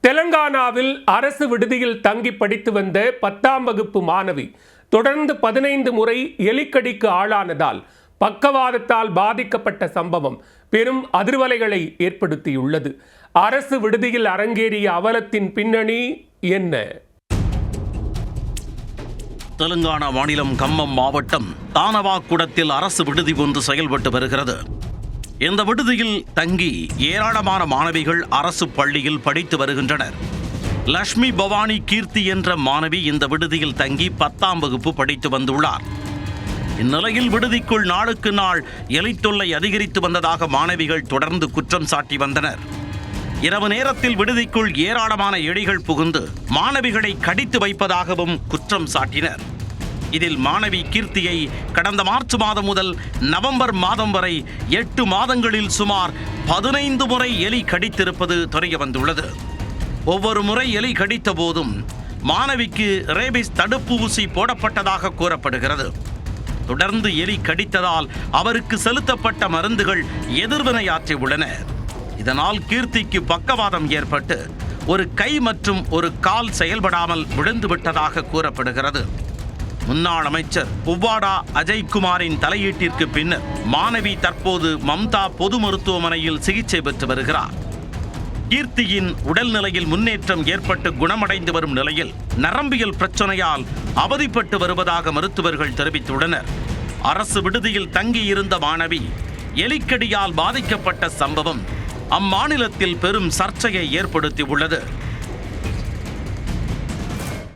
தெலங்கானாவில் அரசு விடுதியில் தங்கி படித்து வந்த 10ஆம் வகுப்பு மாணவி தொடர்ந்து 15 முறை எலிக்கடிக்கு ஆளானதால் பக்கவாதத்தால் பாதிக்கப்பட்ட சம்பவம் பெரும் அதிர்வலைகளை ஏற்படுத்தியுள்ளது. அரசு விடுதியில் அரங்கேறிய அவலத்தின் பின்னணி என்ன? தெலுங்கானா மாநிலம் கம்மம் மாவட்டம் தானவாக்குடத்தில் அரசு விடுதி ஒன்று செயல்பட்டு வருகிறது. இந்த விடுதியில் தங்கி ஏராளமான மாணவிகள் அரசு பள்ளியில் படித்து வருகின்றனர். லட்சுமி பவானி கீர்த்தி என்ற மாணவி இந்த விடுதியில் தங்கி 10ஆம் வகுப்பு படித்து வந்துள்ளார். இந்நிலையில் விடுதிக்குள் நாளுக்கு நாள் எலித்தொல்லை அதிகரித்து வந்ததாக மாணவிகள் தொடர்ந்து குற்றம் சாட்டி வந்தனர். இரவு நேரத்தில் விடுதிக்குள் ஏராளமான எலிகள் புகுந்து மாணவிகளை கடித்து வைப்பதாகவும் குற்றம் சாட்டினர். இதில் மாணவி கீர்த்தியை கடந்த மார்ச் மாதம் முதல் நவம்பர் மாதம் வரை 8 மாதங்களில் சுமார் 15 முறை எலி கடித்திருப்பது தெரிய வந்துள்ளது. ஒவ்வொரு முறை எலி கடித்த போதும் மாணவிக்கு ரேபிஸ் தடுப்பு ஊசி போடப்பட்டதாக கூறப்படுகிறது. தொடர்ந்து எலி கடித்ததால் அவருக்கு செலுத்தப்பட்ட மருந்துகள் எதிர்வினையாற்றியுள்ளன. இதனால் கீர்த்திக்கு பக்கவாதம் ஏற்பட்டு ஒரு கை மற்றும் ஒரு கால் செயல்படாமல் விழுந்துவிட்டதாக கூறப்படுகிறது. முன்னாள் அமைச்சர் புவ்வாடா அஜய்குமாரின் தலையீட்டிற்கு பின்னர் மாணவி தற்போது மம்தா பொது மருத்துவமனையில் சிகிச்சை பெற்று வருகிறார். கீர்த்தியின் உடல்நிலையில் முன்னேற்றம் ஏற்பட்டு குணமடைந்து வரும் நிலையில் நரம்பியல் பிரச்சனையால் அவதிப்பட்டு வருவதாக மருத்துவர்கள் தெரிவித்துள்ளனர். அரசு விடுதியில் தங்கியிருந்த மாணவி எலிக்கடியால் பாதிக்கப்பட்ட சம்பவம் அம்மாநிலத்தில் பெரும் சர்ச்சையை ஏற்படுத்தியுள்ளது.